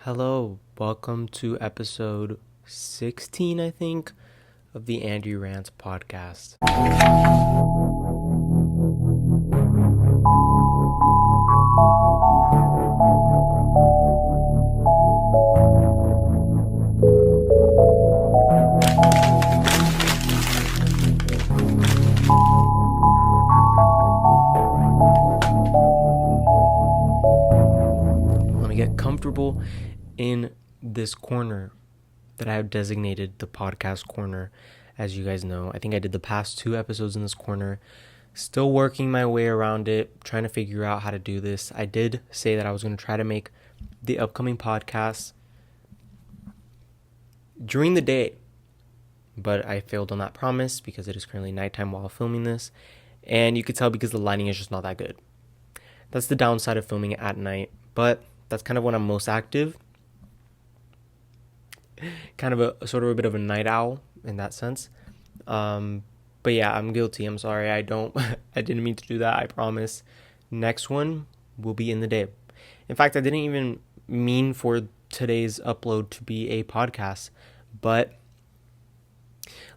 Hello, welcome to episode 16, I think, of the Rants podcast. Let me get comfortable in this corner that I have designated the podcast corner. As you guys know, I think I did the past 2 episodes in this corner. Still working my way around it, trying to figure out how to do this. I did say that I was going to try to make the upcoming podcast during the day, but I failed on that promise because it is currently nighttime while filming this, and you could tell because the lighting is just not that good. That's the downside of filming it at night, but that's kind of when I'm most active. Kind of a sort of a bit of a night owl in that sense. But yeah, I'm guilty. I'm sorry. I didn't mean to do that. I promise. Next one will be in the day. In fact, I didn't even mean for today's upload to be a podcast, but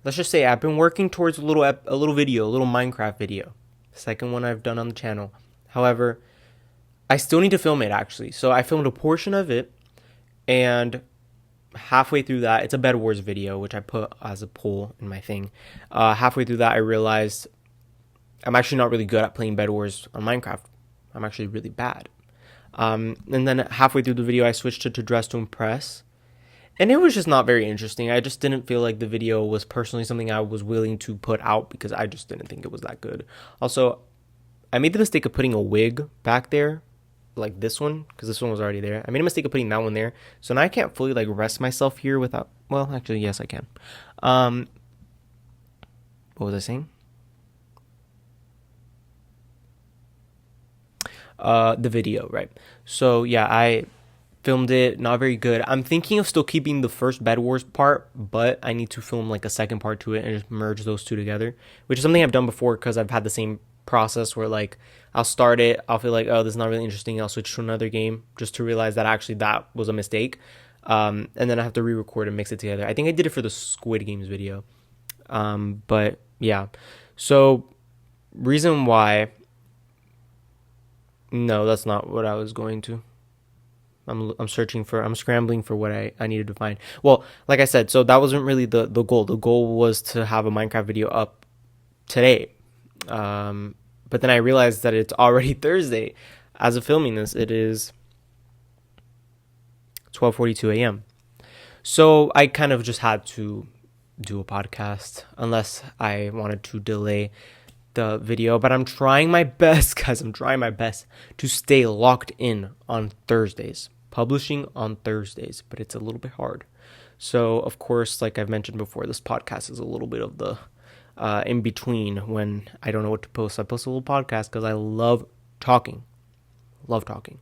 let's just say I've been working towards a little video, a little Minecraft video. Second one I've done on the channel. However, I still need to film it actually. So I filmed a portion of it, and halfway through that, it's a Bed Wars video, which I put as a poll in my thing. Halfway through that, I realized I'm actually not really good at playing Bed Wars on Minecraft. I'm actually really bad. And then halfway through the video, I switched to Dress to Impress. And it was just not very interesting. I just didn't feel like the video was personally something I was willing to put out because I just didn't think it was that good. Also, I made the mistake of putting a wig back there, like this one, because this one was already there. I made a mistake of putting that one there, so now I can't fully like rest myself here without, well, actually yes I can. What was I saying? The video, right? So yeah, I filmed it, not very good. I'm thinking of still keeping the first Bed Wars part, but I need to film like a second part to it and just merge those two together, which is something I've done before because I've had the same process where like I'll start it, I'll feel like, oh, this is not really interesting, I'll switch to another game just to realize that actually that was a mistake, and then I have to re-record and mix it together. I think I did it for the Squid Games video, but yeah. So reason why, no, that's not what I was going to. I'm scrambling for what I needed to find. Well, like I said, so that wasn't really the goal. The goal was to have a Minecraft video up today. But then I realized that it's already Thursday. As of filming this, it is 12:42 a.m. So I kind of just had to do a podcast unless I wanted to delay the video. But I'm trying my best, guys. I'm trying my best to stay locked in on Thursdays. Publishing on Thursdays, but it's a little bit hard. So, of course, like I've mentioned before, this podcast is a little bit of the in between when I don't know what to post. I post a little podcast because I love talking. Love talking.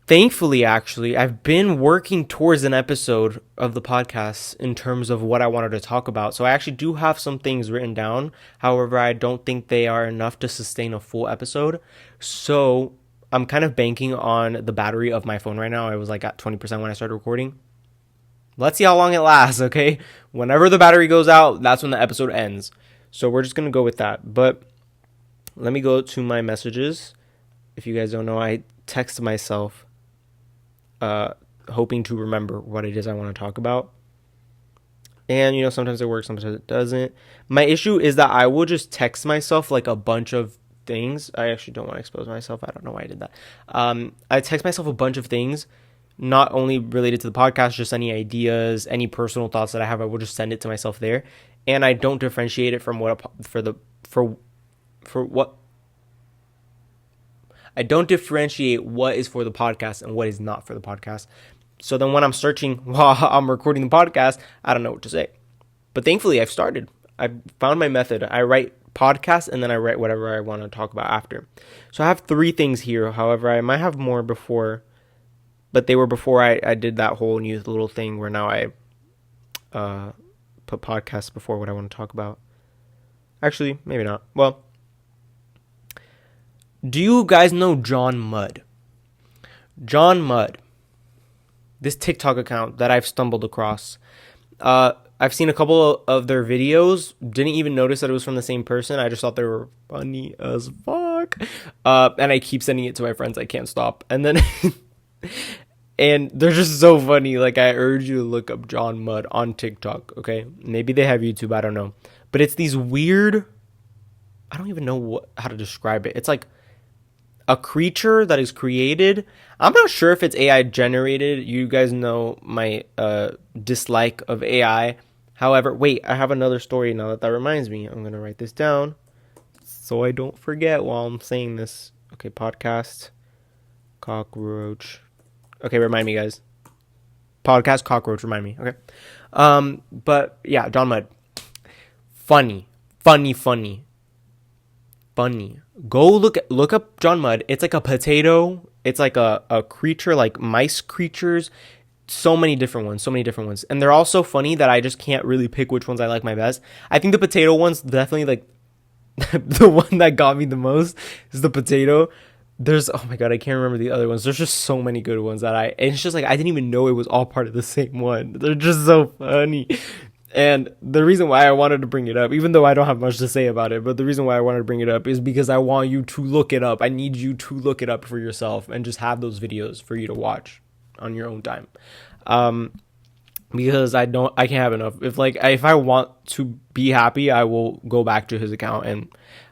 Thankfully, actually, I've been working towards an episode of the podcast in terms of what I wanted to talk about. So I actually do have some things written down. However, I don't think they are enough to sustain a full episode. So I'm kind of banking on the battery of my phone right now. I was like at 20% when I started recording. Let's see how long it lasts, okay? Whenever the battery goes out, that's when the episode ends. So we're just going to go with that. But let me go to my messages. If you guys don't know, I text myself hoping to remember what it is I want to talk about. And, you know, sometimes it works, sometimes it doesn't. My issue is that I will just text myself like a bunch of things. I actually don't want to expose myself. I don't know why I did that. I text myself a bunch of things, not only related to the podcast, just any ideas, any personal thoughts that I have. I will just send it to myself there, and I don't differentiate it from I don't differentiate what is for the podcast and what is not for the podcast. So then when I'm searching while I'm recording the podcast, I don't know what to say. But thankfully, I've started. I've found my method. I write podcasts and then I write whatever I want to talk about after. So I have 3 things here. However, I might have more before, but they were before I did that whole new little thing where now I put podcasts before what I want to talk about. Actually, maybe not. Well, do you guys know John Mudd? John Mudd this TikTok account that I've stumbled across. I've seen a couple of their videos. Didn't even notice that it was from the same person. I just thought they were funny as fuck. And I keep sending it to my friends. I can't stop. And then, and they're just so funny. Like, I urge you to look up John Mudd on TikTok. Okay, maybe they have YouTube. I don't know. But it's these weird. I don't even know how to describe it. It's like a creature that is created. I'm not sure if it's AI generated. You guys know my dislike of AI. However, wait, I have another story now that reminds me. I'm going to write this down so I don't forget while I'm saying this. Okay, podcast, Cockroach. Okay, remind me, guys. Podcast, Cockroach, remind me. Okay. But yeah, John Mudd. Funny. Go look up John Mudd. It's like a potato. It's like a creature, like mice creatures. So many different ones. And they're all so funny that I just can't really pick which ones I like my best. I think the potato one's definitely like the one that got me the most is the potato. There's, oh my God, I can't remember the other ones. There's just so many good ones and it's just like, I didn't even know it was all part of the same one. They're just so funny. And the reason why I wanted to bring it up, even though I don't have much to say about it, but the reason why I wanted to bring it up is because I want you to look it up. I need you to look it up for yourself and just have those videos for you to watch on your own time. Because I can't have enough. If I want to be happy, I will go back to his account and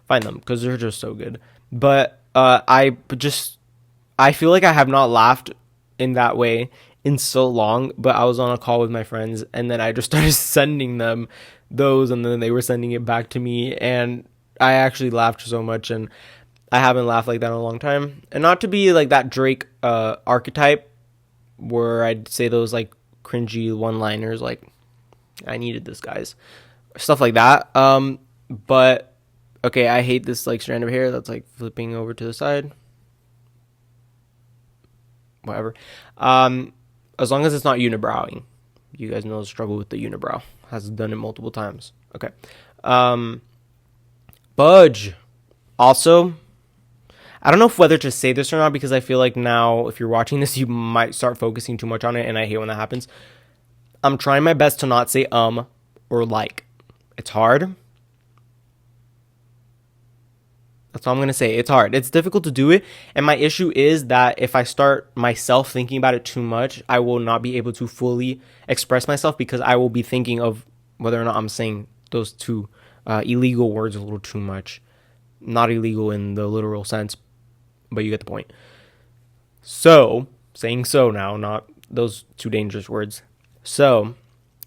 find them because they're just so good. But I feel like I have not laughed in that way in so long, but I was on a call with my friends and then I just started sending them those and then they were sending it back to me and I actually laughed so much and I haven't laughed like that in a long time. And not to be like that Drake archetype where I'd say those like cringy one-liners like I needed this, guys, stuff like that. But okay, I hate this like strand of hair that's like flipping over to the side. Whatever. As long as it's not unibrowing. You guys know the struggle with the unibrow. Has done it multiple times. Okay. Budge. Also, I don't know whether to say this or not because I feel like now if you're watching this, you might start focusing too much on it and I hate when that happens. I'm trying my best to not say or like. It's hard. That's all I'm going to say. It's hard. It's difficult to do it. And my issue is that if I start myself thinking about it too much, I will not be able to fully express myself because I will be thinking of whether or not I'm saying those two illegal words a little too much. Not illegal in the literal sense, but you get the point. So, saying so now, not those two dangerous words. So,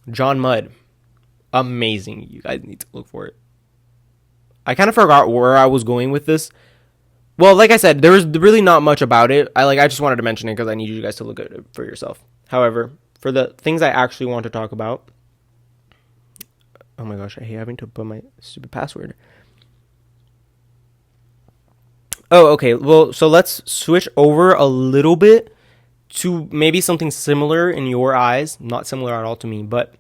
John Mudd. Amazing. You guys need to look for it. I kind of forgot where I was going with this. Well, like I said, there was really not much about it. I just wanted to mention it because I need you guys to look at it for yourself. However, for the things I actually want to talk about. Oh my gosh, I hate having to put my stupid password. Oh, okay. Well, so let's switch over a little bit to maybe something similar in your eyes. Not similar at all to me, but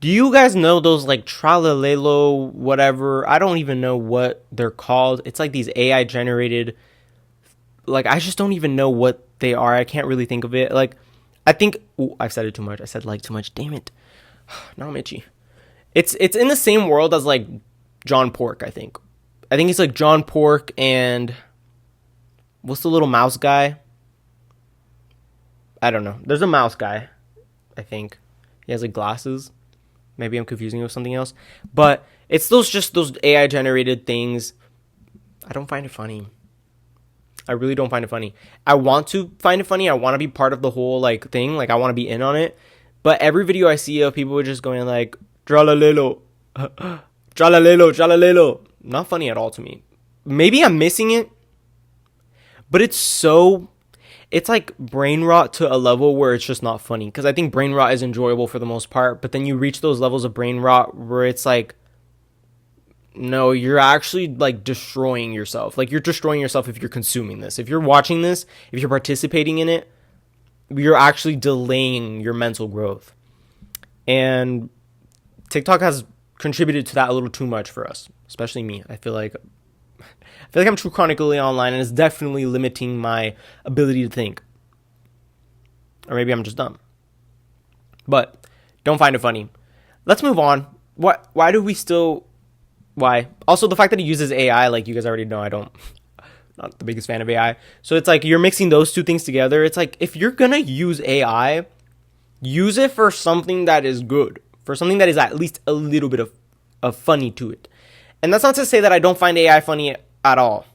do you guys know those like tralalelo whatever? I don't even know what they're called. It's like these AI generated, like I just don't even know what they are. I can't really think of it. Like I think I've said it too much. I said like too much. Damn it. Now I'm itchy. It's in the same world as like John Pork, I think. I think it's like John Pork and what's the little mouse guy? I don't know. There's a mouse guy, I think. He has like glasses. Maybe I'm confusing it with something else. But it's those AI generated things. I don't find it funny. I really don't find it funny. I want to find it funny. I want to be part of the whole like thing. Like I want to be in on it. But every video I see of people just going like, tralalelo, tralalelo, tralalelo. Not funny at all to me. Maybe I'm missing it. But it's like brain rot to a level where it's just not funny. Because I think brain rot is enjoyable for the most part. But then you reach those levels of brain rot where it's like, no, you're actually like destroying yourself. Like you're destroying yourself if you're consuming this. If you're watching this, if you're participating in it, you're actually delaying your mental growth. And TikTok has contributed to that a little too much for us. Especially me. I feel like I'm too chronically online and it's definitely limiting my ability to think. Or maybe I'm just dumb. But don't find it funny. Let's move on. Why do we still... Why? Also, the fact that he uses AI, like you guys already know, not the biggest fan of AI. So it's like you're mixing those two things together. It's like if you're going to use AI, use it for something that is good. For something that is at least a little bit of funny to it. And that's not to say that I don't find AI funny at all.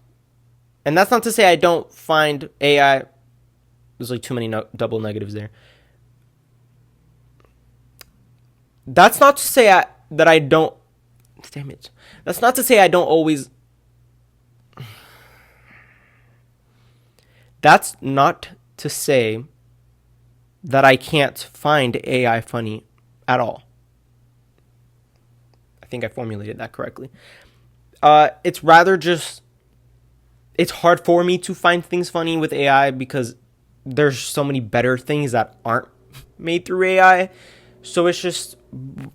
And that's not to say I don't find AI... There's like too many double negatives there. That's not to say that I don't... Damn it. That's not to say I don't always... That's not to say that I can't find AI funny at all. I think I formulated that correctly. It's rather just... It's hard for me to find things funny with AI because there's so many better things that aren't made through AI. So it's just...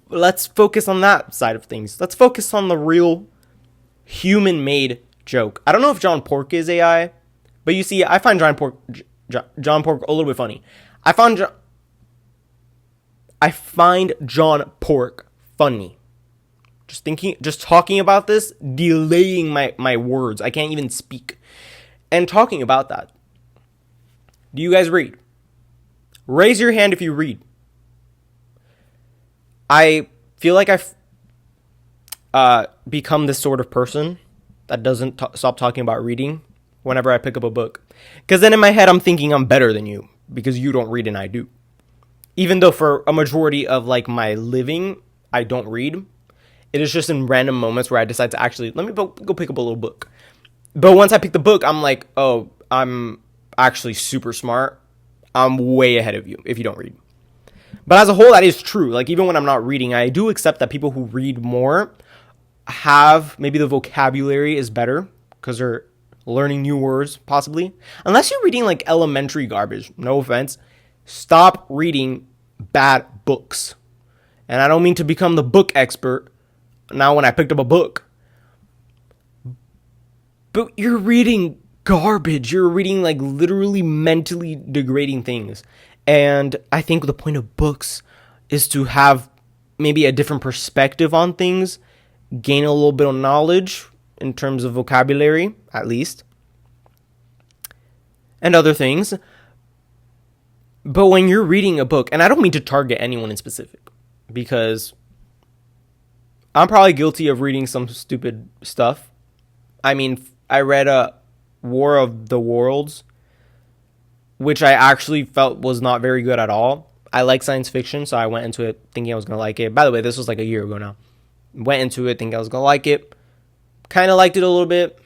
Let's focus on that side of things. Let's focus on the real human-made joke. I don't know if John Pork is AI, but you see, I find John Pork a little bit funny. I find John Pork funny. Just talking about this, delaying my words. I can't even speak. And talking about that. Do you guys read? Raise your hand if you read. I feel like I've become this sort of person that doesn't stop talking about reading whenever I pick up a book. Because then in my head, I'm thinking I'm better than you because you don't read and I do. Even though for a majority of like my living, I don't read. It is just in random moments where I decide to actually, let me go pick up a little book. But once I pick the book, I'm like, oh, I'm actually super smart. I'm way ahead of you if you don't read. But as a whole, that is true. Like, even when I'm not reading, I do accept that people who read more have, maybe the vocabulary is better because they're learning new words, possibly. Unless you're reading, like, elementary garbage. No offense. Stop reading bad books. And I don't mean to become the book expert now when I picked up a book. But you're reading garbage. You're reading, like, literally mentally degrading things. And I think the point of books is to have maybe a different perspective on things, gain a little bit of knowledge in terms of vocabulary, at least, and other things. But when you're reading a book, and I don't mean to target anyone in specific, because I'm probably guilty of reading some stupid stuff. I mean, I read War of the Worlds, which I actually felt was not very good at all. I like science fiction, so I went into it thinking I was going to like it. By the way, this was like a year ago now. Went into it thinking I was going to like it. Kind of liked it a little bit.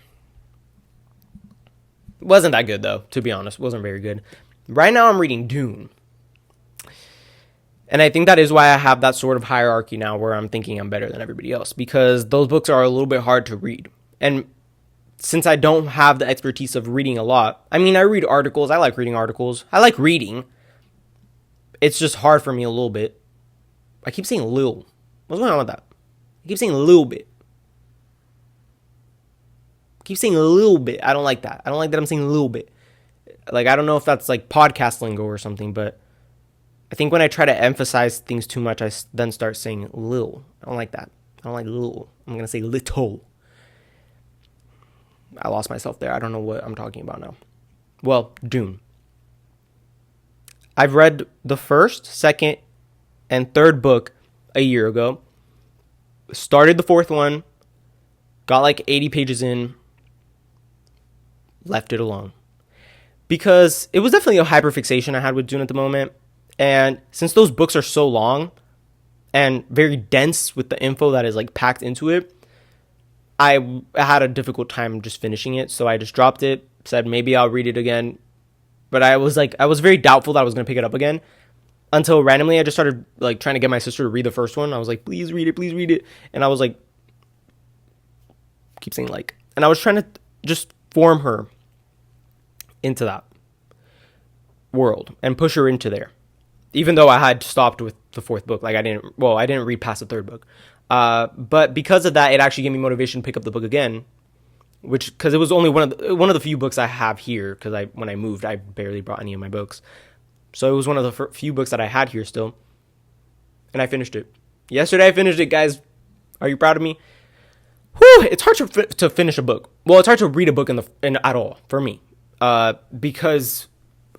Wasn't that good, though, to be honest. Wasn't very good. Right now, I'm reading Dune. And I think that is why I have that sort of hierarchy now where I'm thinking I'm better than everybody else. Because those books are a little bit hard to read. And since I don't have the expertise of reading a lot, I mean, I read articles. I like reading articles. I like reading. It's just hard for me a little bit. I keep saying little. What's going on with that? I keep saying a little bit. I keep saying a little bit. I don't like that. I don't like that I'm saying a little bit. Like, I don't know if that's like podcast lingo or something, but I think when I try to emphasize things too much, I then start saying little. I don't like that. I don't like little. I'm going to say little. I lost myself there. I don't know what I'm talking about now. Well, Dune. I've read the first, second, and third book a year ago. Started the fourth one. Got like 80 pages in. Left it alone. Because it was definitely a hyperfixation I had with Dune at the moment. And since those books are so long and very dense with the info that is like packed into it, I had a difficult time just finishing it, so I just dropped it, said maybe I'll read it again. But I was very doubtful that I was going to pick it up again until randomly I just started like trying to get my sister to read the first one. I was like, please read it. And I was like, keep saying like, and I was trying to just form her into that world and push her into there. Even though I had stopped with the fourth book, like I didn't read past the third book. But because of that, it actually gave me motivation to pick up the book again, because it was only one of the few books I have here. Because when I moved, I barely brought any of my books. So it was one of the few books that I had here still. And I finished it. Yesterday I finished it, guys. Are you proud of me? Whew, it's hard to finish a book. Well, it's hard to read a book at all for me. Because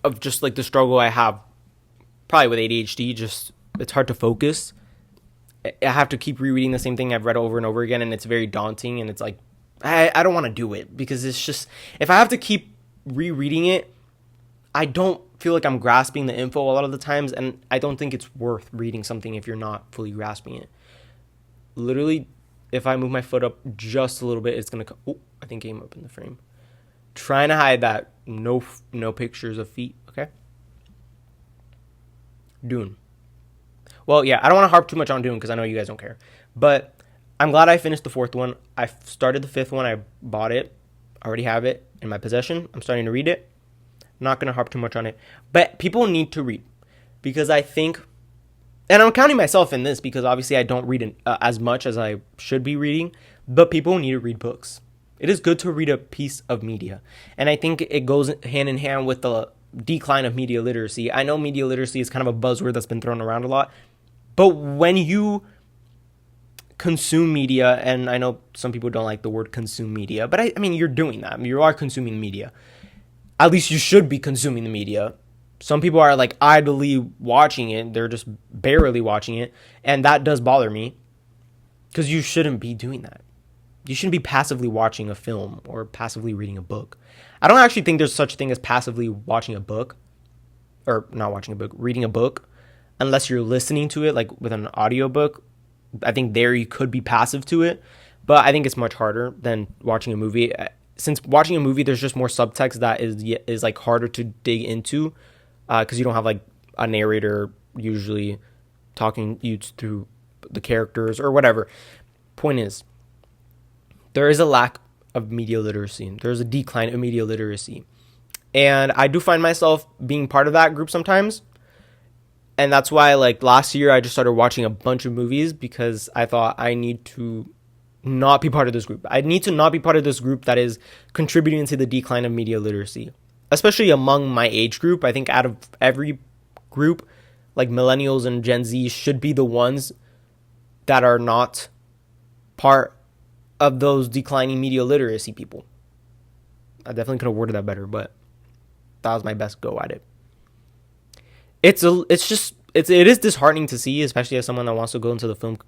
of just like the struggle I have probably with ADHD. Just it's hard to focus. I have to keep rereading the same thing I've read over and over again, and it's very daunting, and it's like I don't want to do it because it's just if I have to keep rereading it, I don't feel like I'm grasping the info a lot of the times, and I don't think it's worth reading something if you're not fully grasping it. Literally, if I move my foot up just a little bit, it's gonna oh, I think it came up in the frame. Trying to hide that. No pictures of feet, okay? Dune. Well, yeah, I don't want to harp too much on Dune because I know you guys don't care. But I'm glad I finished the fourth one. I started the fifth one. I bought it. I already have it in my possession. I'm starting to read it. Not going to harp too much on it. But people need to read. Because I think, and I'm counting myself in this because obviously I don't read as much as I should be reading. But people need to read books. It is good to read a piece of media. And I think it goes hand in hand with the decline of media literacy. I know media literacy is kind of a buzzword that's been thrown around a lot. But when you consume media, and I know some people don't like the word consume media, but I mean, you're doing that. You are consuming media. At least you should be consuming the media. Some people are like idly watching it. They're just barely watching it. And that does bother me because you shouldn't be doing that. You shouldn't be passively watching a film or passively reading a book. I don't actually think there's such a thing as passively watching a book or not watching a book, reading a book. Unless you're listening to it, like with an audiobook, I think there you could be passive to it. But I think it's much harder than watching a movie. Since watching a movie, there's just more subtext that is like harder to dig into because you don't have like a narrator usually talking you through the characters or whatever. Point is, there is a lack of media literacy. There's a decline of media literacy. And I do find myself being part of that group sometimes. And that's why, like, last year, I just started watching a bunch of movies because I thought I need to not be part of this group. I need to not be part of this group that is contributing to the decline of media literacy, especially among my age group. I think out of every group, like millennials and Gen Z should be the ones that are not part of those declining media literacy people. I definitely could have worded that better, but that was my best go at it. It is disheartening to see, especially as someone that wants to go into the film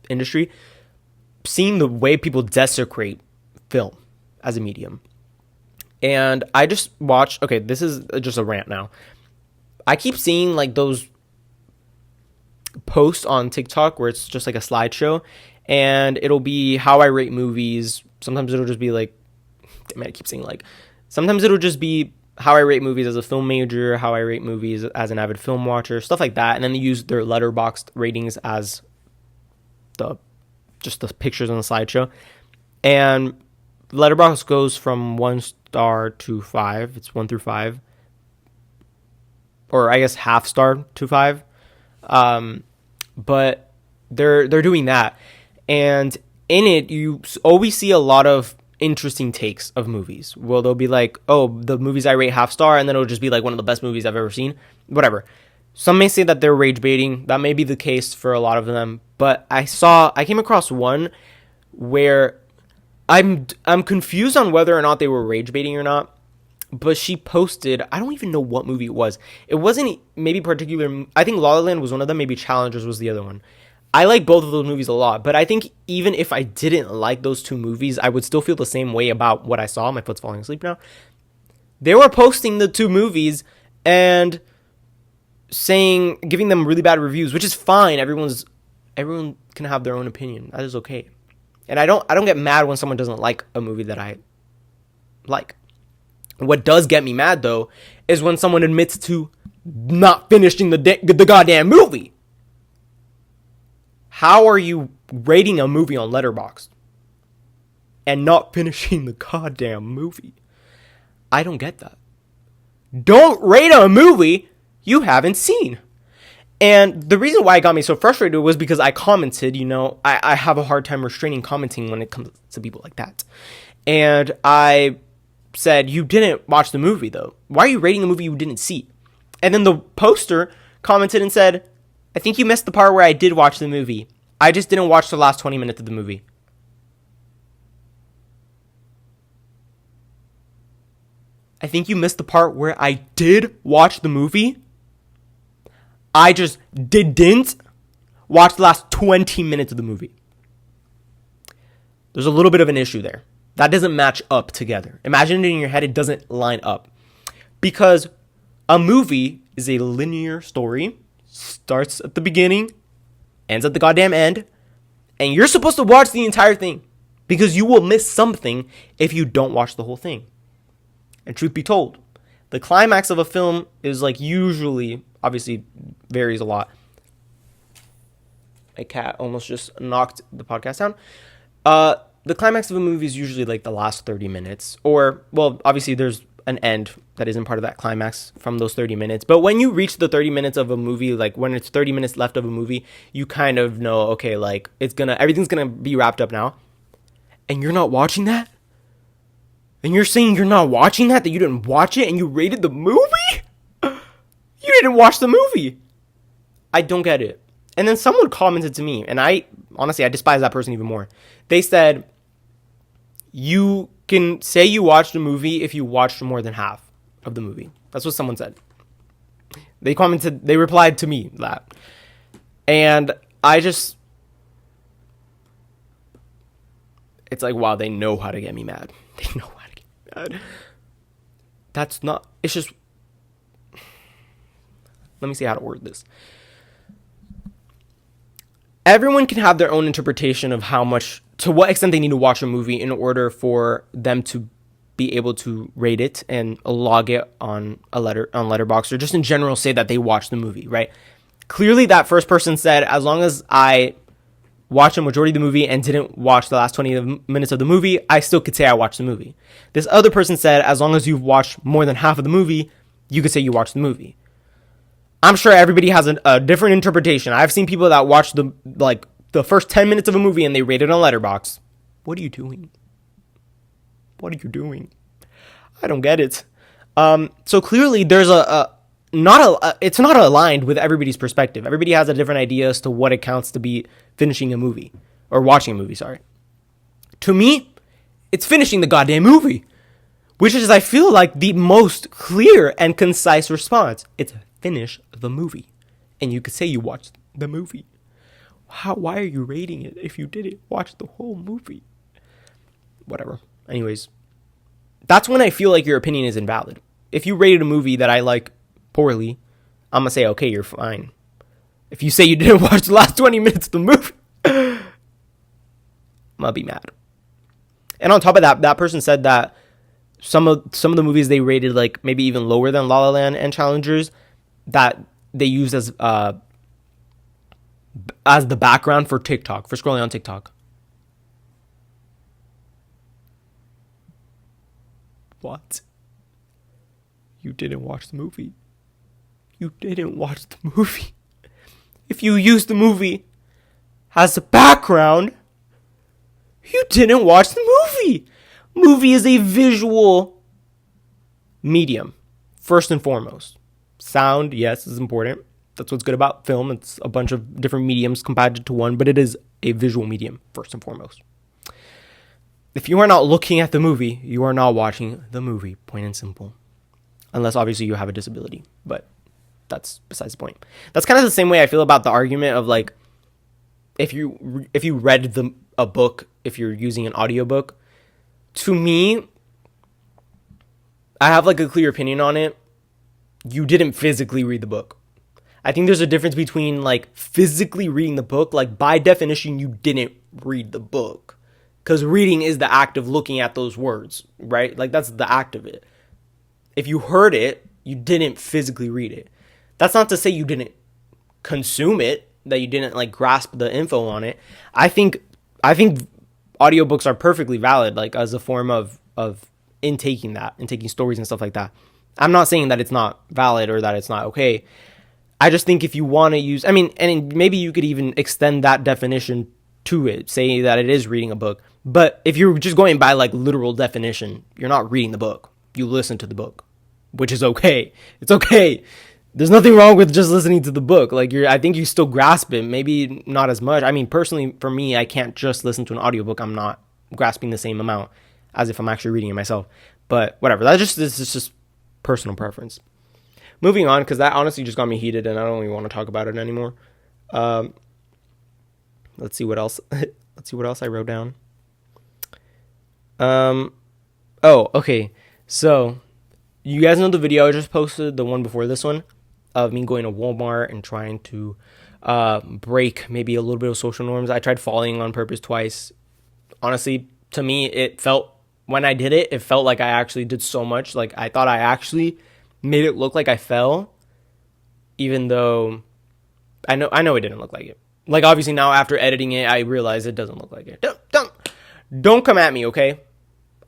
industry, seeing the way people desecrate film as a medium. And I just watched, okay, this is just a rant now. I keep seeing like those posts on TikTok where it's just like a slideshow and it'll be how I rate movies. Sometimes it'll just be like, damn it, I keep saying like, sometimes it'll just be how I rate movies as a film major, how I rate movies as an avid film watcher, stuff like that. And then they use their Letterboxd ratings as the pictures on the slideshow. And Letterboxd goes from 1 star to 5. It's 1 through 5. Or I guess half star to 5. But they're doing that. And in it, you always see a lot of interesting takes of movies. Well, they'll be like, oh, the movies I rate half star, and then it'll just be like one of the best movies I've ever seen. Whatever. Some may say that they're rage baiting. That may be the case for a lot of them. But I came across one where I'm confused on whether or not they were rage baiting or not. But she posted, I don't even know what movie it was. It wasn't maybe particular. I think La La Land was one of them. Maybe Challengers was the other one. I like both of those movies a lot, but I think even if I didn't like those two movies, I would still feel the same way about what I saw. My foot's falling asleep now. They were posting the two movies and giving them really bad reviews, which is fine. Everyone can have their own opinion. That is okay. And I don't get mad when someone doesn't like a movie that I like. What does get me mad though is when someone admits to not finishing the goddamn movie. How are you rating a movie on Letterboxd and not finishing the goddamn movie? I don't get that. Don't rate a movie you haven't seen. And the reason why it got me so frustrated was because I commented, I have a hard time restraining commenting when it comes to people like that. And I said, you didn't watch the movie though. Why are you rating a movie you didn't see? And then the poster commented and said, I think you missed the part where I did watch the movie. I just didn't watch the last 20 minutes of the movie. I think you missed the part where I did watch the movie. I just didn't watch the last 20 minutes of the movie. There's a little bit of an issue there. That doesn't match up together. Imagine it in your head, it doesn't line up. Because a movie is a linear story. Starts at the beginning, ends at the goddamn end. And you're supposed to watch the entire thing. Because you will miss something if you don't watch the whole thing. And truth be told, the climax of a film is like usually, obviously varies a lot. My cat almost just knocked the podcast down. The climax of a movie is usually like the last 30 minutes. Or, well, obviously there's an end that isn't part of that climax from those 30 minutes. But when you reach the 30 minutes of a movie, like when it's 30 minutes left of a movie, you kind of know, okay, like everything's gonna be wrapped up now. And you're not watching that? And you're saying you're not watching that you didn't watch it and you rated the movie? You didn't watch the movie. I don't get it. And then someone commented to me, and I despise that person even more. They said, you can say you watched a movie if you watched more than half of the movie. That's what someone said. They replied to me that. And it's like, wow, they know how to get me mad. They know how to get me mad. It's just, let me see how to word this. Everyone can have their own interpretation of to what extent they need to watch a movie in order for them to be able to rate it and log it on Letterboxd, or just in general say that they watched the movie, right? Clearly that first person said, as long as I watched a majority of the movie and didn't watch the last 20 minutes of the movie, I still could say I watched the movie. This other person said, as long as you've watched more than half of the movie, you could say you watched the movie. I'm sure everybody has a different interpretation. I've seen people that watch the first 10 minutes of a movie and they rate it on Letterboxd. What are you doing? What are you doing? I don't get it. So clearly there's it's not aligned with everybody's perspective. Everybody has a different idea as to what it counts to be finishing a movie, or watching a movie, sorry. To me, it's finishing the goddamn movie, which is, I feel like, the most clear and concise response. It's finish the movie. And you could say you watched the movie. Why are you rating it if you didn't watch the whole movie? Whatever. Anyways, that's when I feel like your opinion is invalid. If you rated a movie that I like poorly, I'm going to say, okay, you're fine. If you say you didn't watch the last 20 minutes of the movie, I'm going to be mad. And on top of that, that person said that some of the movies they rated, like maybe even lower than La La Land and Challengers, that they used as the background for TikTok, for scrolling on TikTok. What? You didn't watch the movie. You didn't watch the movie. If you use the movie as a background, you didn't watch the movie. Movie is a visual medium, first and foremost. Sound, yes, is important. That's what's good about film. It's a bunch of different mediums compacted to one, but it is a visual medium, first and foremost. If you are not looking at the movie, you are not watching the movie, plain and simple. Unless, obviously, you have a disability, but that's besides the point. That's kind of the same way I feel about the argument of, like, if you read a book, if you're using an audiobook, to me, I have, like, a clear opinion on it. You didn't physically read the book. I think there's a difference between, like, physically reading the book. Like, by definition, you didn't read the book. Because reading is the act of looking at those words, right? Like, that's the act of it. If you heard it, you didn't physically read it. That's not to say you didn't consume it, that you didn't, like, grasp the info on it. I think audiobooks are perfectly valid, like, as a form of intaking stories and stuff like that. I'm not saying that it's not valid or that it's not okay. I just think if you want to use, and maybe you could even extend that definition to it, say that it is reading a book. But if you're just going by, like, literal definition, you're not reading the book. You listen to the book, which is okay. It's okay. There's nothing wrong with just listening to the book. Like I think you still grasp it. Maybe not as much. I mean, personally, for me, I can't just listen to an audiobook. I'm not grasping the same amount as if I'm actually reading it myself. But whatever. This is just personal preference. Moving on, because that honestly just got me heated, and I don't even want to talk about it anymore. Let's see what else. Let's see what else I wrote down. Oh, okay. So, you guys know the video I just posted, the one before this one, of me going to Walmart and trying to break maybe a little bit of social norms. I tried falling on purpose twice. Honestly, to me, when I did it, it felt like I actually did so much. Like, I thought I actually made it look like I fell, even though I know it didn't look like it. Like, obviously now after editing it, I realize it doesn't look like it. Don't come at me, okay?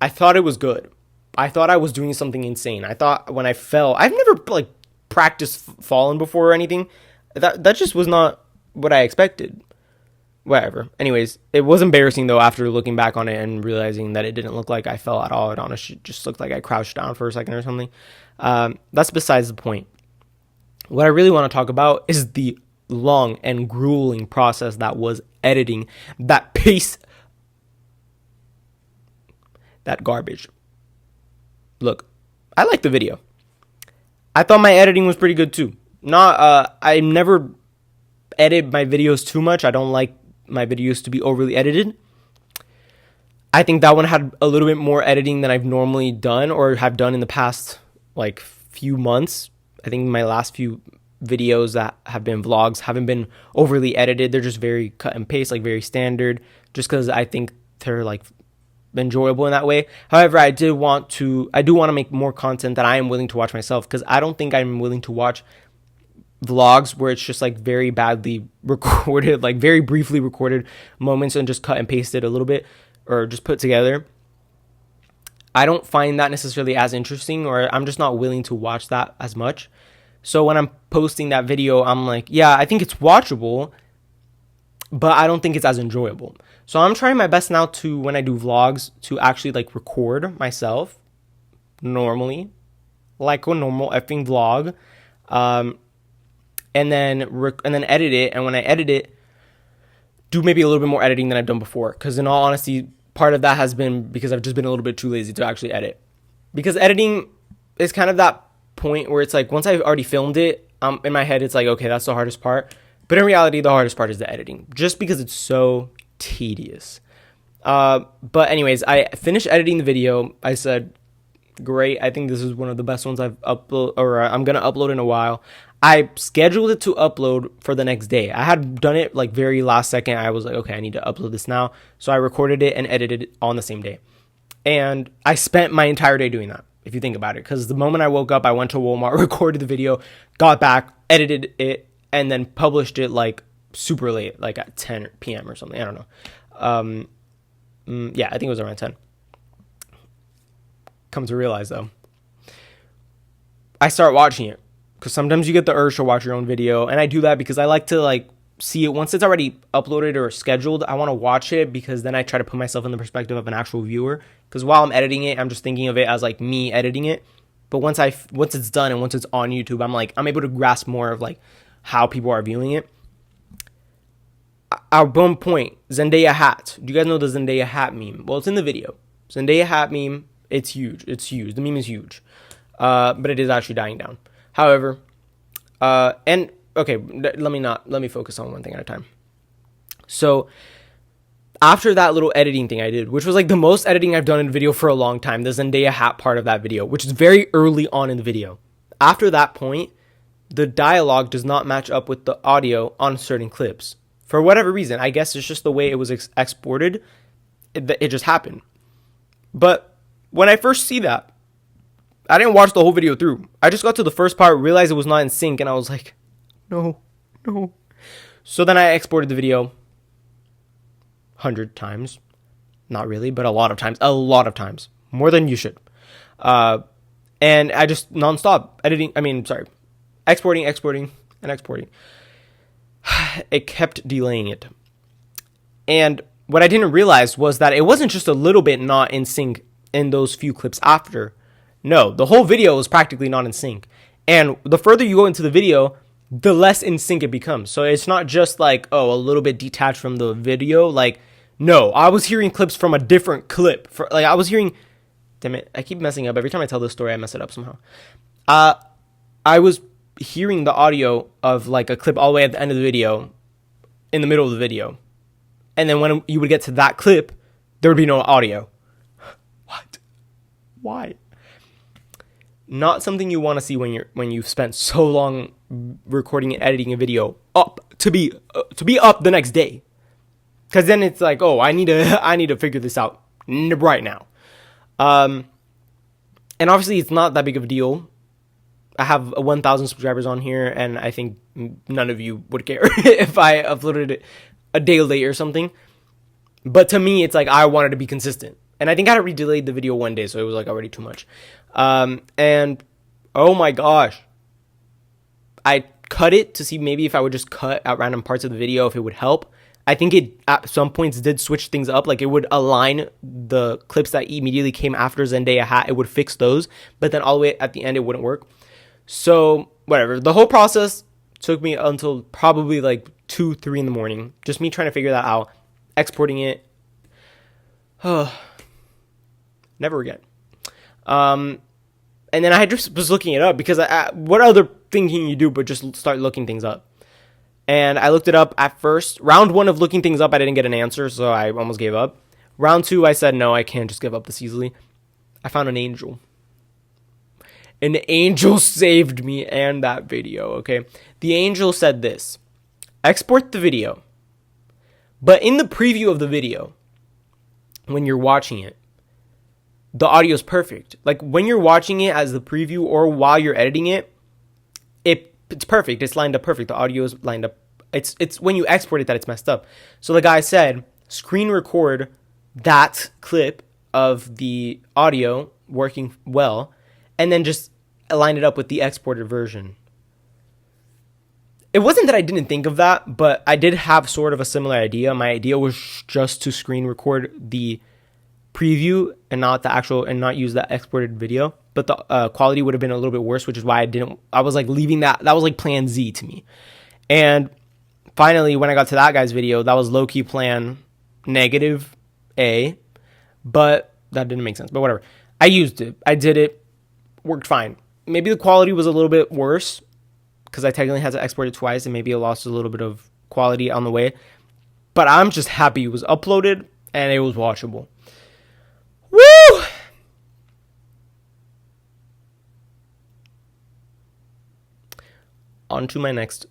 I thought it was good. I thought I was doing something insane. I thought when I fell, I've never like practiced falling before or anything. That just was not what I expected. Whatever. Anyways, it was embarrassing though after looking back on it and realizing that it didn't look like I fell at all. It honestly just looked like I crouched down for a second or something. That's besides the point. What I really want to talk about is the long and grueling process that was editing that piece, that garbage. Look, I like the video. I thought my editing was pretty good too. I never edit my videos too much. I don't like my videos to be overly edited. I think that one had a little bit more editing than I've normally done or have done in the past like few months. I think my last few videos that have been vlogs haven't been overly edited. They're just very cut and paste, like very standard, just because I think they're like enjoyable in that way. However, I do want to make more content that I am willing to watch myself, because I don't think I'm willing to watch vlogs where it's just like very badly recorded, like very briefly recorded moments and just cut and pasted a little bit or just put together. I don't find that necessarily as interesting, or I'm just not willing to watch that as much. So when I'm posting that video, I'm like, yeah, I think it's watchable, but I don't think it's as enjoyable. So I'm trying my best now to, when I do vlogs, to actually like record myself normally, like a normal effing vlog, and then edit it. And when I edit it, do maybe a little bit more editing than I've done before. Because in all honesty, part of that has been because I've just been a little bit too lazy to actually edit. Because editing is kind of that point where it's like, once I've already filmed it, in my head, it's like, okay, that's the hardest part. But in reality, the hardest part is the editing, just because it's so tedious. But anyways, I finished editing the video. I said, great. I think this is one of the best ones I'm going to upload in a while. I scheduled it to upload for the next day. I had done it like very last second. I was like, okay, I need to upload this now. So I recorded it and edited it on the same day. And I spent my entire day doing that, if you think about it. Because the moment I woke up, I went to Walmart, recorded the video, got back, edited it, and then published it like super late, like at 10 p.m. or something. I don't know. Yeah, I think it was around 10. Come to realize though, I start watching it because sometimes you get the urge to watch your own video, and I do that because I like to like see it once it's already uploaded or scheduled. I want to watch it because then I try to put myself in the perspective of an actual viewer. Because while I'm editing it, I'm just thinking of it as like me editing it. But once it's done and once it's on YouTube, I'm able to grasp more of like how people are viewing it. At one point, Zendaya hat. Do you guys know the Zendaya hat meme? Well, it's in the video. Zendaya hat meme. It's huge. The meme is huge. But it is actually dying down. However, and okay, let me focus on one thing at a time. So after that little editing thing I did, which was like the most editing I've done in a video for a long time, the Zendaya hat part of that video, which is very early on in the video. After that point, the dialogue does not match up with the audio on certain clips. For whatever reason, I guess it's just the way it was exported. It just happened. But when I first see that, I didn't watch the whole video through. I just got to the first part, realized it was not in sync, and I was like, no. So then I exported the video 100 times. Not really, but a lot of times. More than you should. And I just nonstop exporting, and exporting. It kept delaying it. And what I didn't realize was that it wasn't just a little bit not in sync in those few clips after. No, the whole video was practically not in sync. And the further you go into the video, the less in sync it becomes. So it's not just like, oh, a little bit detached from the video. Like, no, I was hearing clips from a different clip. I was hearing, damn it, I keep messing up. Every time I tell this story, I mess it up somehow. I was hearing the audio of like a clip all the way at the end of the video, in the middle of the video. And then when you would get to that clip, there would be no audio. What? Why? Not something you want to see when you've spent so long recording and editing a video up to be up the next day. Because then it's like, oh, I need to figure this out right now. And obviously it's not that big of a deal. I have 1,000 subscribers on here, and I think none of you would care if I uploaded it a day late or something. But to me, it's like I wanted to be consistent. And I think I had redelayed the video one day, so it was like already too much. And oh my gosh, I cut it to see maybe if I would just cut out random parts of the video, if it would help. I think it at some points did switch things up. Like it would align the clips that immediately came after Zendaya hat. It would fix those, but then all the way at the end, it wouldn't work. So whatever. The whole process took me until probably like 2-3 in the morning. Just me trying to figure that out, exporting it. Never again. And then I just was looking it up because what other thing can you do but just start looking things up? And I looked it up at first. Round 1 of looking things up, I didn't get an answer, so I almost gave up. Round 2, I said, no, I can't just give up this easily. I found an angel. An angel saved me and that video, okay? The angel said this: export the video, but in the preview of the video, when you're watching it, the audio is perfect. Like when you're watching it as the preview or while you're editing it, it's perfect. It's lined up perfect. The audio is lined up. It's when you export it that it's messed up. So the guy said, screen record that clip of the audio working well, and then just line it up with the exported version. It wasn't that I didn't think of that, but I did have sort of a similar idea. My idea was just to screen record the preview and not the actual, and not use that exported video, but the quality would have been a little bit worse, which is why I was like leaving that was like plan Z to me. And finally, when I got to that guy's video, that was low-key plan negative A, but that didn't make sense, but whatever. I used it, I did it, worked fine. Maybe the quality was a little bit worse because I technically had to export it twice, and maybe it lost a little bit of quality on the way, but I'm just happy it was uploaded and it was watchable. Woo! On to my next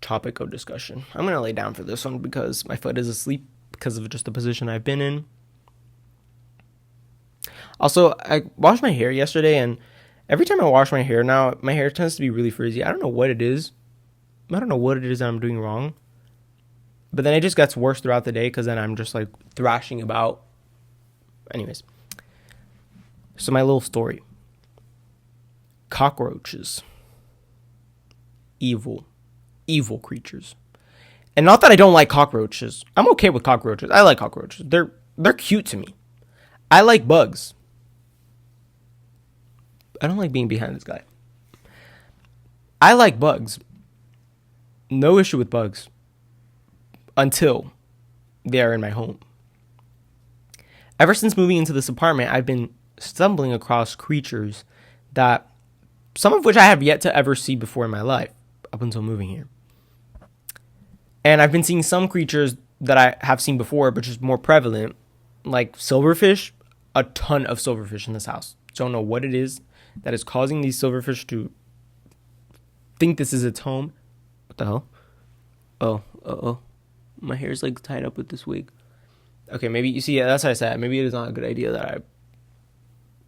topic of discussion. I'm going to lay down for this one because my foot is asleep because of just the position I've been in. Also, I washed my hair yesterday, and every time I wash my hair now, my hair tends to be really frizzy. I don't know what it is. I don't know what it is that I'm doing wrong. But then it just gets worse throughout the day because then I'm just like thrashing about. Anyways. So my little story. Cockroaches. Evil creatures. And not that I don't like cockroaches. I'm okay with cockroaches. I like cockroaches. They're cute to me. I like bugs. I don't like being behind this guy. I like bugs. No issue with bugs. Until they are in my home. Ever since moving into this apartment, I've been stumbling across creatures that, some of which I have yet to ever see before in my life, up until moving here. And I've been seeing some creatures that I have seen before, but just more prevalent, like silverfish. A ton of silverfish in this house. Don't know what it is that is causing these silverfish to think this is its home. What the hell? Oh. My hair's like tied up with this wig. Okay, maybe, you see, yeah, that's what I said. Maybe it is not a good idea that I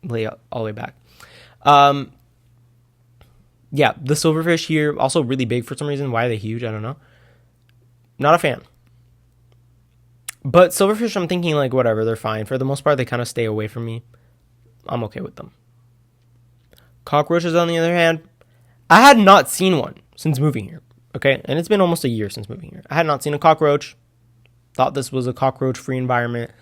lay out all the way back. Yeah, the silverfish here, also really big for some reason. Why are they huge? I don't know. Not a fan. But silverfish, I'm thinking like, whatever, they're fine. For the most part, they kind of stay away from me. I'm okay with them. Cockroaches, on the other hand, I had not seen one since moving here. Okay, and it's been almost a year since moving here. I had not seen a cockroach. Thought this was a cockroach-free environment.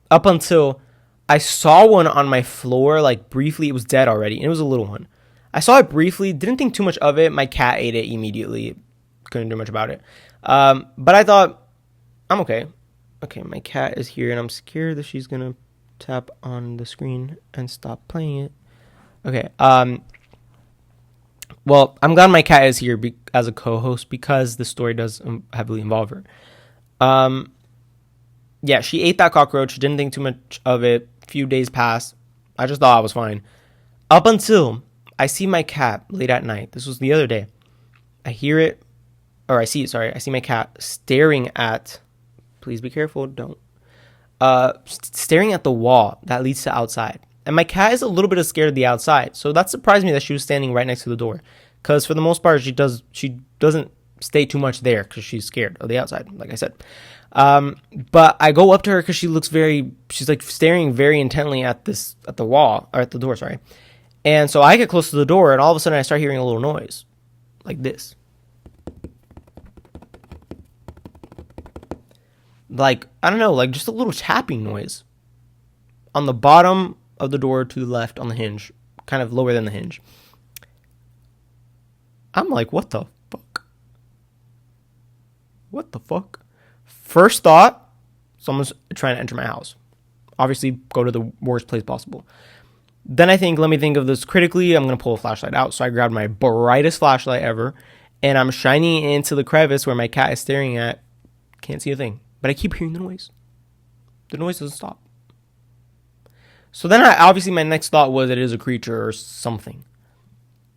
Up until I saw one on my floor, like briefly. It was dead already, and it was a little one. I saw it briefly, didn't think too much of it. My cat ate it immediately. Couldn't do much about it. But I thought, I'm okay. Okay, my cat is here, and I'm scared that she's going to tap on the screen and stop playing it. Okay, well, I'm glad my cat is here as a co-host because the story does heavily involve her. Yeah, she ate that cockroach. Didn't think too much of it. Few days passed. I just thought I was fine. Up until I see my cat late at night. This was the other day. I hear it, or I see it, sorry. I see my cat staring at, please be careful, don't. Staring at the wall that leads to outside. And my cat is a little bit scared of the outside. So that surprised me that she was standing right next to the door. Because for the most part, she doesn't stay too much there because she's scared of the outside, like I said. But I go up to her because she's like staring very intently at the wall, or at the door, sorry. And so I get close to the door, and all of a sudden I start hearing a little noise. Like this. Like, I don't know, like just a little tapping noise. On the bottom of the door to the left on the hinge. Kind of lower than the hinge. I'm like, what the fuck? What the fuck? First thought, someone's trying to enter my house. Obviously, go to the worst place possible. Then I think, let me think of this critically. I'm going to pull a flashlight out. So I grabbed my brightest flashlight ever, and I'm shining it into the crevice where my cat is staring at. Can't see a thing. But I keep hearing the noise. The noise doesn't stop. So then obviously my next thought was it is a creature or something.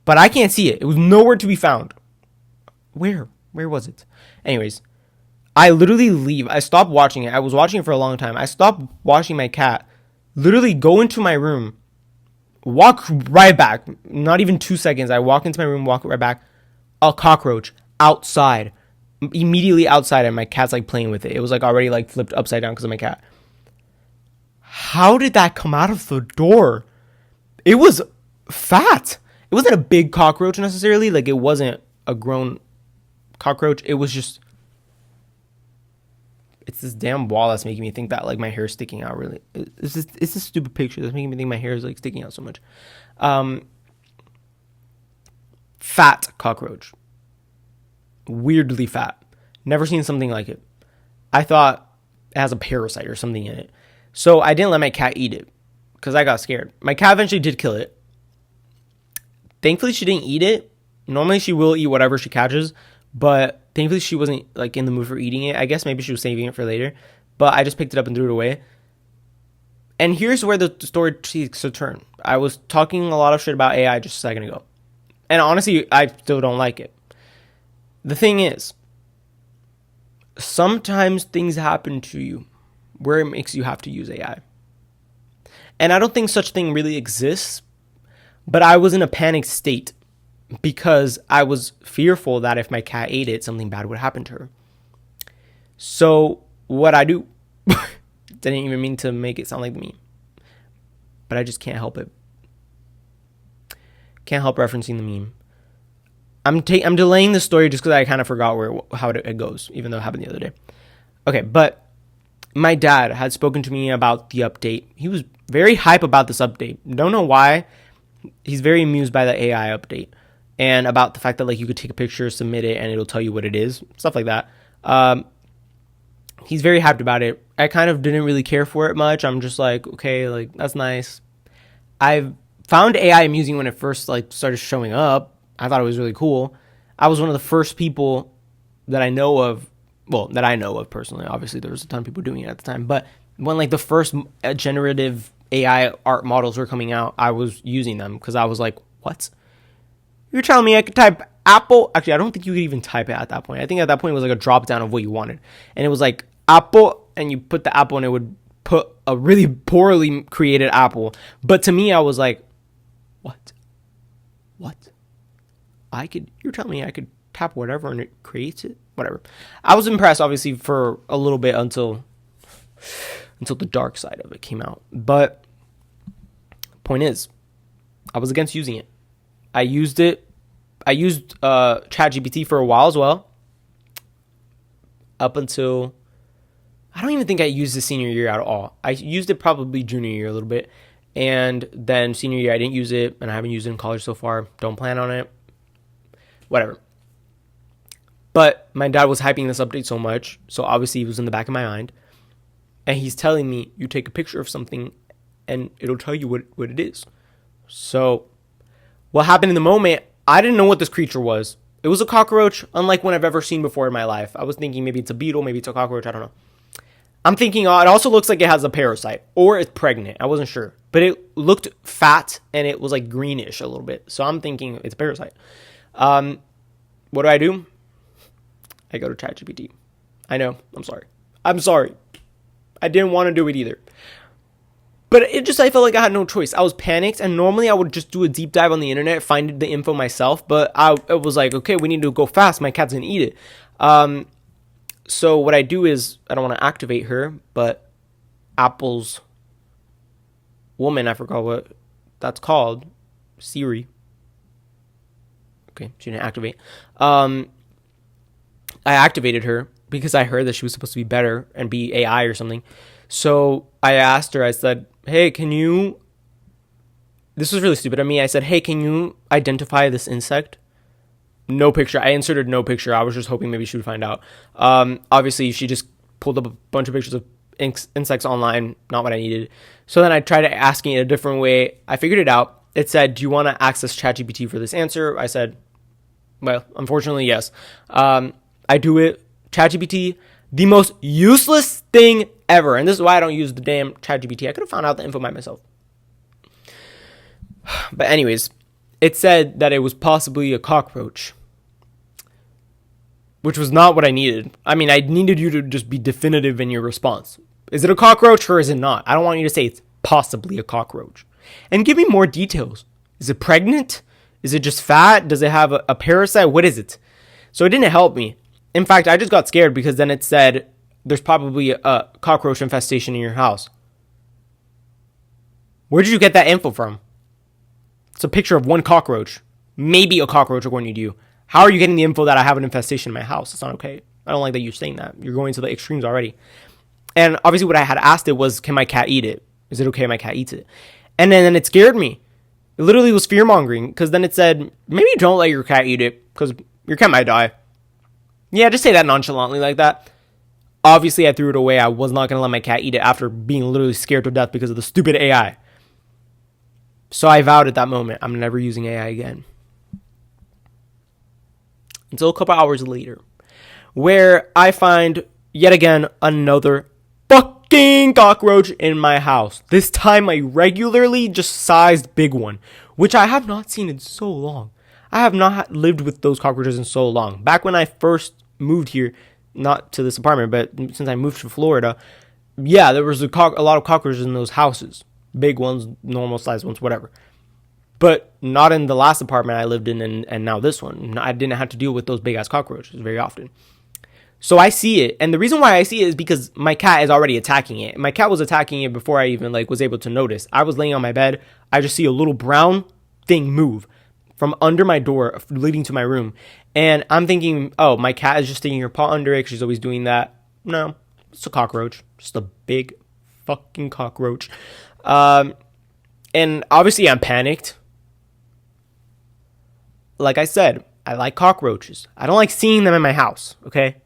But I can't see it. It was nowhere to be found. Where? Where was it? Anyways, I literally leave. I stopped watching it. I was watching it for a long time. I stopped watching my cat. Literally go into my room. Walk right back. Not even 2 seconds. I walk into my room, walk right back. A cockroach outside. Immediately outside, and my cat's like playing with it. It was like already like flipped upside down because of my cat. How did that come out of the door? It was fat. It wasn't a big cockroach necessarily. Like, it wasn't a grown cockroach. It was just, it's this damn wall that's making me think that like my hair is sticking out. Really, it's a stupid picture that's making me think my hair is like sticking out so much. Fat cockroach. Weirdly fat. Never seen something like it. I thought it has a parasite or something in it. So I didn't let my cat eat it because I got scared. My cat eventually did kill it. Thankfully, she didn't eat it. Normally, she will eat whatever she catches, but thankfully, she wasn't like in the mood for eating it. I guess maybe she was saving it for later, but I just picked it up and threw it away. And here's where the story takes a turn. I was talking a lot of shit about AI just a second ago, and honestly, I still don't like it. The thing is, sometimes things happen to you where it makes you have to use AI. And I don't think such thing really exists, but I was in a panic state because I was fearful that if my cat ate it, something bad would happen to her. So what I do, didn't even mean to make it sound like me, but I just can't help it. Can't help referencing the meme. I'm delaying the story just because I kind of forgot how it goes, even though it happened the other day. Okay, but my dad had spoken to me about the update. He was very hype about this update. Don't know why. He's very amused by the AI update and about the fact that like you could take a picture, submit it, and it'll tell you what it is, stuff like that. He's very hyped about it. I kind of didn't really care for it much. I'm just like, okay, like that's nice. I've found AI amusing when it first like started showing up. I thought it was really cool. I was one of the first people that I know of personally. Obviously, there was a ton of people doing it at the time. But when like the first generative AI art models were coming out, I was using them because I was like, what? You're telling me I could type Apple? Actually, I don't think you could even type it at that point. I think at that point it was like a drop down of what you wanted. And it was like Apple, and you put the apple and it would put a really poorly created apple. But to me, I was like, what? You're telling me I could tap whatever and it creates it? Whatever. I was impressed, obviously, for a little bit until the dark side of it came out. But point is, I was against using it. I used ChatGPT for a while as well. Up until, I don't even think I used the senior year at all. I used it probably junior year a little bit. And then senior year, I didn't use it, and I haven't used it in college so far. Don't plan on it. Whatever. But my dad was hyping this update so much, so obviously it was in the back of my mind. And he's telling me, you take a picture of something, and it'll tell you what it is. So what happened in the moment, I didn't know what this creature was. It was a cockroach, unlike one I've ever seen before in my life. I was thinking maybe it's a beetle, maybe it's a cockroach, I don't know. I'm thinking, it also looks like it has a parasite, or it's pregnant. I wasn't sure. But it looked fat, and it was like greenish a little bit. So I'm thinking it's a parasite. What do? I go to ChatGPT. I know, I'm sorry. I didn't want to do it either. But I felt like I had no choice. I was panicked, and normally I would just do a deep dive on the internet, find the info myself. But it was like, okay, we need to go fast. My cat's going to eat it. So what I do is, I don't want to activate her, but Apple's woman, I forgot what that's called, Siri. Okay, she didn't activate. I activated her because I heard that she was supposed to be better and be AI or something. So I asked her, I said, hey, this was really stupid of me. I said, hey, can you identify this insect? No picture. I inserted no picture. I was just hoping maybe she would find out. Obviously, she just pulled up a bunch of pictures of insects online, not what I needed. So then I tried asking it a different way. I figured it out. It said, do you want to access ChatGPT for this answer? I said, well, unfortunately, yes. I do it. ChatGPT, the most useless thing ever. And this is why I don't use the damn ChatGPT. I could have found out the info by myself. But anyways, it said that it was possibly a cockroach, which was not what I needed. I mean, I needed you to just be definitive in your response. Is it a cockroach or is it not? I don't want you to say it's possibly a cockroach. And give me more details. Is it pregnant? Is it just fat? Does it have a parasite? What is it? So it didn't help me. In fact, I just got scared because then it said there's probably a cockroach infestation in your house. Where did you get that info from? It's a picture of one cockroach. Maybe a cockroach according to you. How are you getting the info that I have an infestation in my house? It's not okay. I don't like that you're saying that. You're going to the extremes already. And obviously what I had asked it was, can my cat eat it? Is it okay if my cat eats it? And then it scared me. It literally was fear-mongering because then it said, maybe don't let your cat eat it because your cat might die. Yeah, just say that nonchalantly like that. Obviously, I threw it away. I was not going to let my cat eat it after being literally scared to death because of the stupid AI. So I vowed at that moment, I'm never using AI again. Until a couple hours later, where I find yet again another fucking cockroach in my house. This time a regularly just sized big one, which I have not seen in so long. I have not lived with those cockroaches in so long. Back when I first moved here, not to this apartment, but since I moved to Florida, yeah, there was a lot of cockroaches in those houses. Big ones, normal sized ones, whatever. But not in the last apartment I lived in and now this one. I didn't have to deal with those big ass cockroaches very often. So I see it. And the reason why I see it is because my cat is already attacking it. My cat was attacking it before I even was able to notice. I was laying on my bed. I just see a little brown thing move from under my door leading to my room. And I'm thinking, oh, my cat is just sticking her paw under it. She's always doing that. No, it's a cockroach. Just a big fucking cockroach. And obviously I'm panicked. Like I said, I like cockroaches. I don't like seeing them in my house, okay?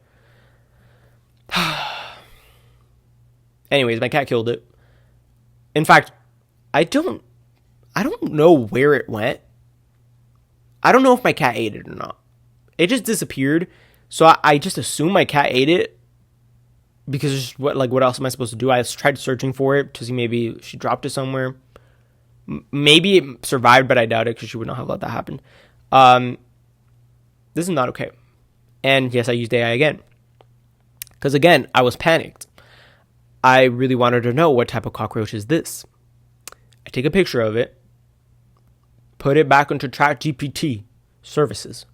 Anyways, my cat killed it. In fact, I don't know where it went. I don't know if my cat ate it or not. It just disappeared. So I just assume my cat ate it because what else am I supposed to do? I tried searching for it to see maybe she dropped it somewhere. Maybe it survived, but I doubt it because she would not have let that happen. This is not okay. And yes, I used AI again. Because again, I was panicked. I really wanted to know what type of cockroach is this. I take a picture of it, put it back into ChatGPT services.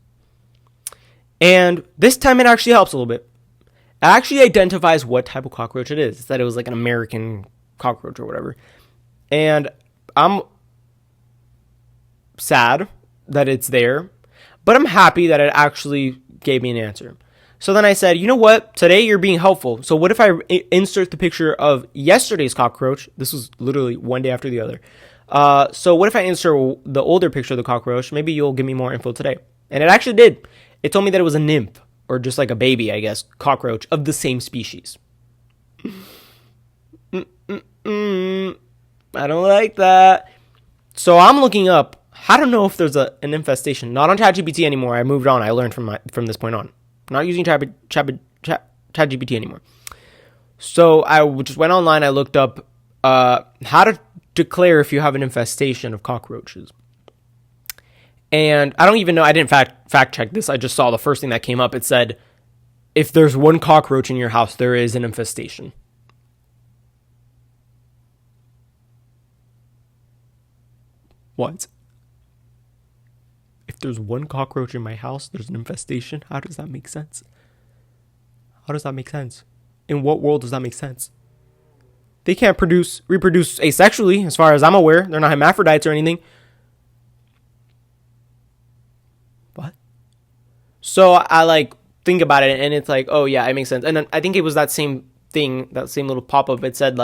And this time it actually helps a little bit. It actually identifies what type of cockroach it is. It said it was like an American cockroach or whatever. And I'm sad that it's there, but I'm happy that it actually gave me an answer. So then I said, you know what? Today you're being helpful. So what if I insert the picture of yesterday's cockroach? This was literally one day after the other. So what if I insert the older picture of the cockroach? Maybe you'll give me more info today. And it actually did. It told me that it was a nymph, or just like a baby, I guess, cockroach of the same species. I don't like that. So I'm looking up how to know if there's an infestation. Not on ChatGPT anymore. I moved on. I learned from this point on. Not using ChatGPT anymore. So I just went online. I looked up how to declare if you have an infestation of cockroaches. And I don't even know. I didn't fact check this. I just saw the first thing that came up. It said, if there's one cockroach in your house, there is an infestation. What? If there's one cockroach in my house, there's an infestation? How does that make sense? How does that make sense? In what world does that make sense? They can't reproduce asexually, as far as I'm aware. They're not hermaphrodites or anything. What? So I think about it, and it's like, oh yeah, it makes sense. And then I think it was that same thing, that same little pop-up. It said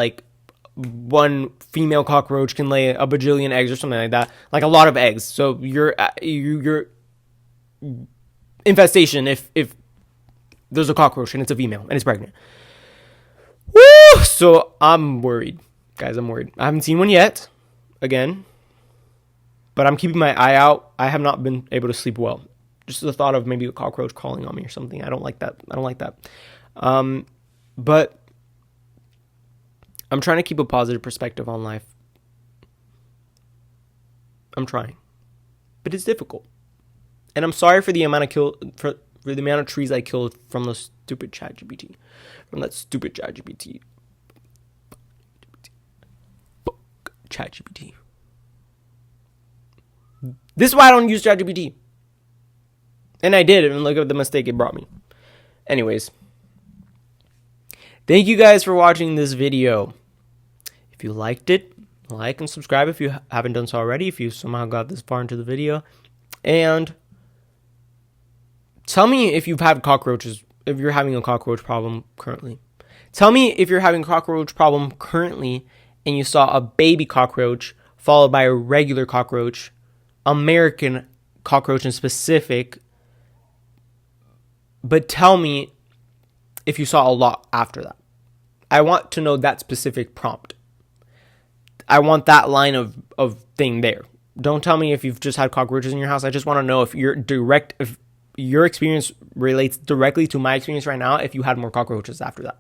one female cockroach can lay a bajillion eggs or something like that, like a lot of eggs. So your infestation if there's a cockroach and it's a female and it's pregnant. Woo! So I'm worried, guys. I'm worried. I haven't seen one yet, again, but I'm keeping my eye out. I have not been able to sleep well. Just the thought of maybe a cockroach crawling on me or something. I don't like that. But I'm trying to keep a positive perspective on life. I'm trying, but it's difficult. And I'm sorry for the amount of for the amount of trees I killed from the stupid ChatGPT, from that stupid ChatGPT. ChatGPT. This is why I don't use ChatGPT. And I did, and look at the mistake it brought me. Anyways, thank you guys for watching this video. If you liked it, like and subscribe if you haven't done so already, if you somehow got this far into the video. And tell me if you've had cockroaches, if you're having a cockroach problem currently. Tell me if you're having a cockroach problem currently and you saw a baby cockroach followed by a regular cockroach, American cockroach in specific. But tell me if you saw a lot after that. I want to know that specific prompt. I want that line of thing there. Don't tell me if you've just had cockroaches in your house. I just want to know if your experience relates directly to my experience right now, if you had more cockroaches after that.